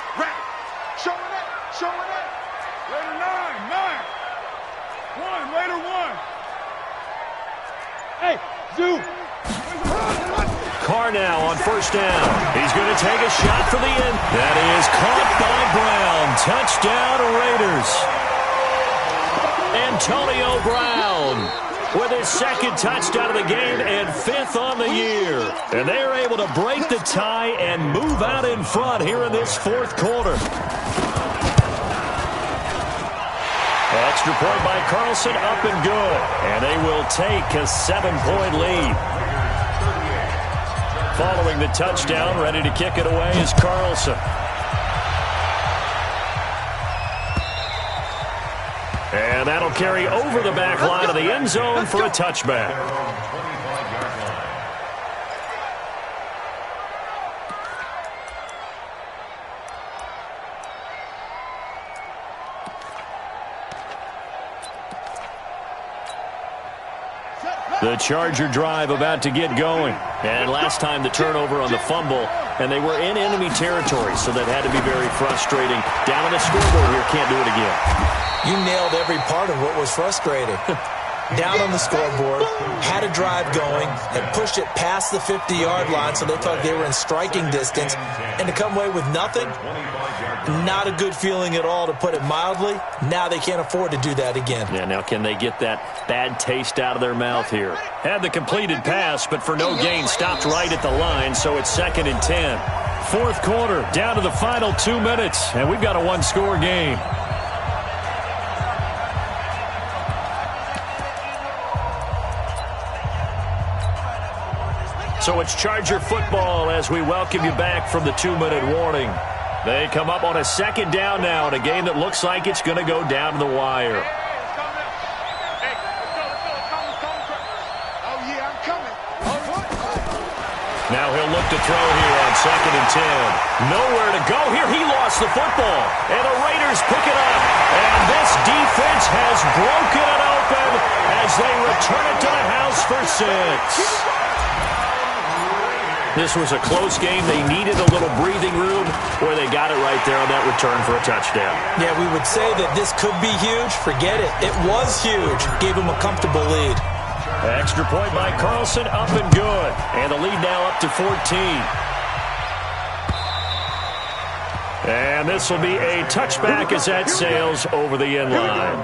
Showing it. Later 9. 1. Later 1. Hey, Zoo. Carr now on first down. He's going to take a shot for the end. That is caught by Brown. Touchdown, Raiders. Antonio Brown with his 2nd touchdown of the game and 5th on the year. And they are able to break the tie and move out in front here in this 4th quarter. Extra point by Carlson, up and good. And they will take a 7-point lead. Following the touchdown, ready to kick it away is Carlson. And that'll carry over the back line of the end zone for a touchback. The Charger drive about to get going. And last time the turnover on the fumble, and they were in enemy territory, so that had to be very frustrating. Down on the scoreboard here, can't do it again. You nailed every part of what was frustrating. Down on the scoreboard, had a drive going, had pushed it past the 50-yard line, so they thought they were in striking distance, and to come away with nothing, not a good feeling at all, to put it mildly. Now they can't afford to do that again. Yeah, now can they get that bad taste out of their mouth here? Had the completed pass, but for no gain, stopped right at the line, so it's 2nd and 10. 4th quarter, down to the final 2 minutes, and we've got a 1-score game. So it's Charger football as we welcome you back from the 2-minute warning. They come up on a 2nd down now in a game that looks like it's going to go down to the wire. Now he'll look to throw here on 2nd and 10. Nowhere to go here. He lost the football. And the Raiders pick it up. And this defense has broken it open as they return it to the house for 6. This was a close game. They needed a little breathing room where they got it right there on that return for a touchdown. Yeah, we would say that this could be huge. Forget it. It was huge. Gave them a comfortable lead. Extra point by Carlson, up and good. And the lead now up to 14. And this will be a touchback as that sails over the end line.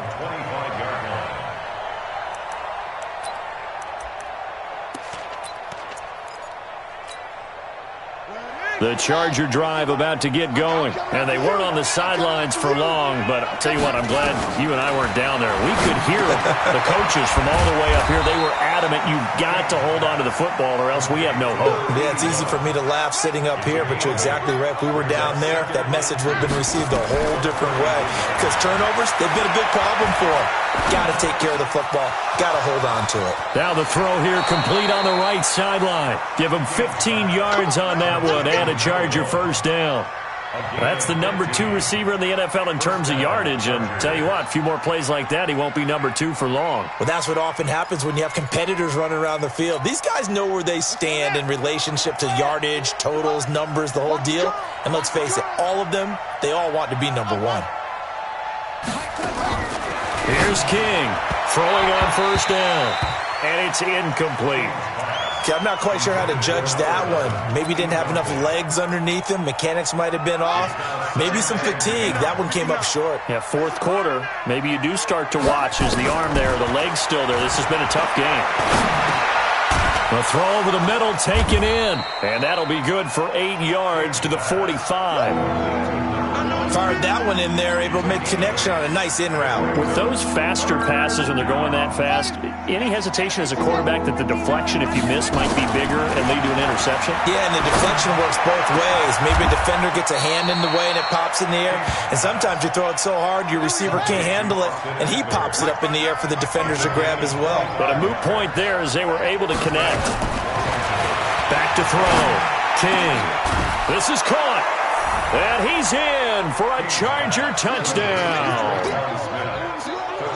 The Charger drive about to get going. And they weren't on the sidelines for long, but I'll tell you what, I'm glad you and I weren't down there. We could hear the coaches from all the way up here. They were adamant, you've got to hold on to the football or else we have no hope. Yeah, it's easy for me to laugh sitting up here, but you're exactly right. If we were down there, that message would have been received a whole different way. Because turnovers, they've been a big problem for them. Got to take care of the football. Got to hold on to it. Now the throw here complete on the right sideline. Give him 15 yards on that one and a Charger first down. That's the number 2 receiver in the NFL in terms of yardage, and tell you what, a few more plays like that, he won't be number 2 for long. Well, that's what often happens when you have competitors running around the field. These guys know where they stand in relationship to yardage, totals, numbers, the whole deal. And let's face it, all of them, they all want to be number 1. Here's King, throwing on first down, and it's incomplete. Okay, I'm not quite sure how to judge that one. Maybe didn't have enough legs underneath him. Mechanics might have been off. Maybe some fatigue. That one came up short. Yeah, fourth quarter. Maybe you do start to watch as the arm there, the leg's still there. This has been a tough game. The throw over the middle, taken in. And that'll be good for 8 yards to the 45. Fired that one in there, able to make connection on a nice in route. With those faster passes when they're going that fast, any hesitation as a quarterback that the deflection, if you miss, might be bigger and lead to an interception? Yeah, and the deflection works both ways. Maybe a defender gets a hand in the way and it pops in the air. And sometimes you throw it so hard your receiver can't handle it, and he pops it up in the air for the defenders to grab as well. But a moot point there as they were able to connect. Back to throw. King. This is caught. And he's in for a Charger touchdown.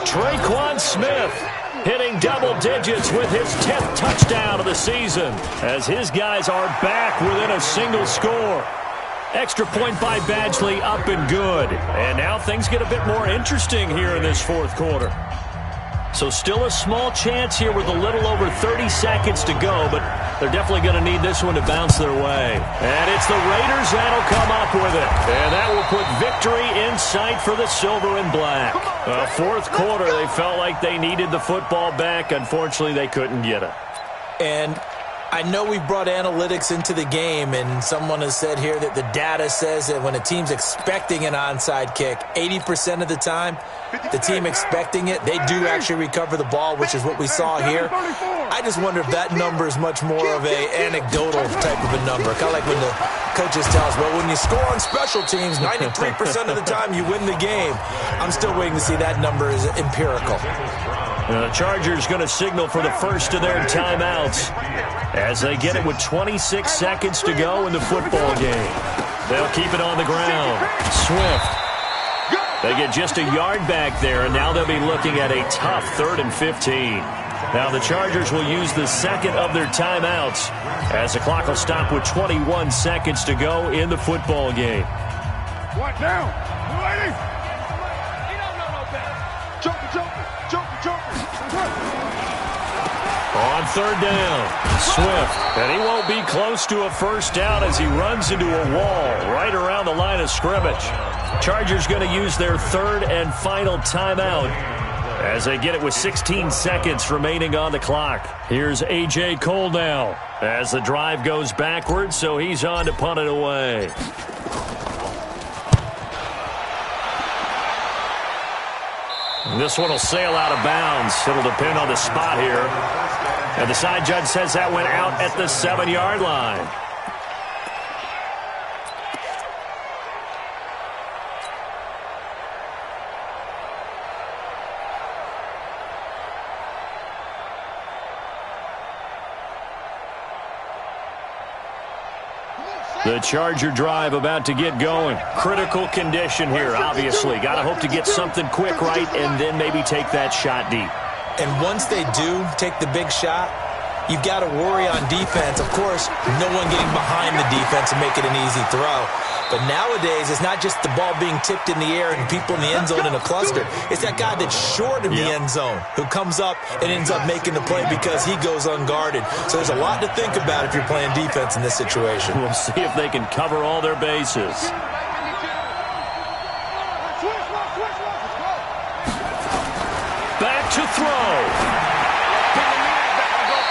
Traquan Smith hitting double digits with his 10th touchdown of the season as his guys are back within a single score. Extra point by Badgley, up and good. And now things get a bit more interesting here in this fourth quarter. So still a small chance here with a little over 30 seconds to go, but they're definitely going to need this one to bounce their way. And it's the Raiders that'll come up with it. And that will put victory in sight for the silver and black. Fourth quarter, they felt like they needed the football back. Unfortunately, they couldn't get it. And I know we brought analytics into the game, and someone has said here that the data says that when a team's expecting an onside kick, 80% of the time, the team expecting it, they do actually recover the ball, which is what we saw here. I just wonder if that number is much more of an anecdotal type of a number. Kind of like when the coaches tell us, well, when you score on special teams, 93% of the time you win the game. I'm still waiting to see that number is empirical. The Chargers going to signal for the first of their timeouts as they get it with 26 seconds to go in the football game. They'll keep it on the ground. Swift. They get just a yard back there, and now they'll be looking at a tough 3rd and 15. Now the Chargers will use the second of their timeouts as the clock will stop with 21 seconds to go in the football game. What now? Lady! On third down, Swift, and he won't be close to a first down as he runs into a wall right around the line of scrimmage. Chargers going to use their 3rd and final timeout as they get it with 16 seconds remaining on the clock. Here's A.J. Cole now as the drive goes backwards, so he's on to punt it away. This one will sail out of bounds. It'll depend on the spot here. And the side judge says that went out at the 7-yard line. The Charger drive about to get going. Critical condition here, obviously. Got to hope to get something quick right and then maybe take that shot deep. And once they do take the big shot, you've got to worry on defense. Of course, no one getting behind the defense and make it an easy throw. But nowadays, it's not just the ball being tipped in the air and people in the end zone in a cluster. It's that guy that's short in the end zone who comes up and ends up making the play because he goes unguarded. So there's a lot to think about if you're playing defense in this situation. We'll see if they can cover all their bases. Back to throw.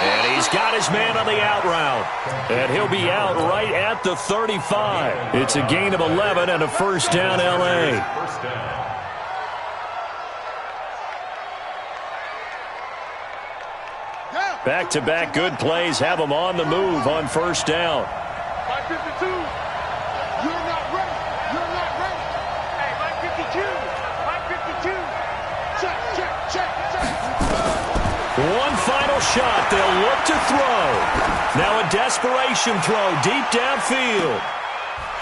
And he's got his man on the out route. And he'll be out right at the 35. It's a gain of 11 and a first down, L.A. Back-to-back good plays have them on the move on first down. 552. You're not ready. You're not ready. Hey, 552. 552. Check. One final shot. They'll look to throw. Now a desperation throw deep downfield.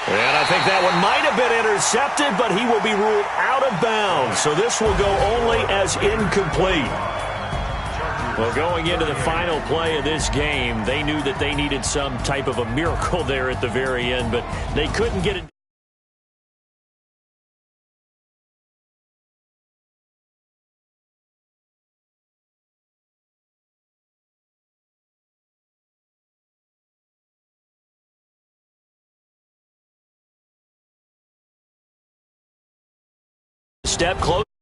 And I think that one might have been intercepted, but he will be ruled out of bounds. So this will go only as incomplete. Well, going into the final play of this game, they knew that they needed some type of a miracle there at the very end, but they couldn't get it. Step close.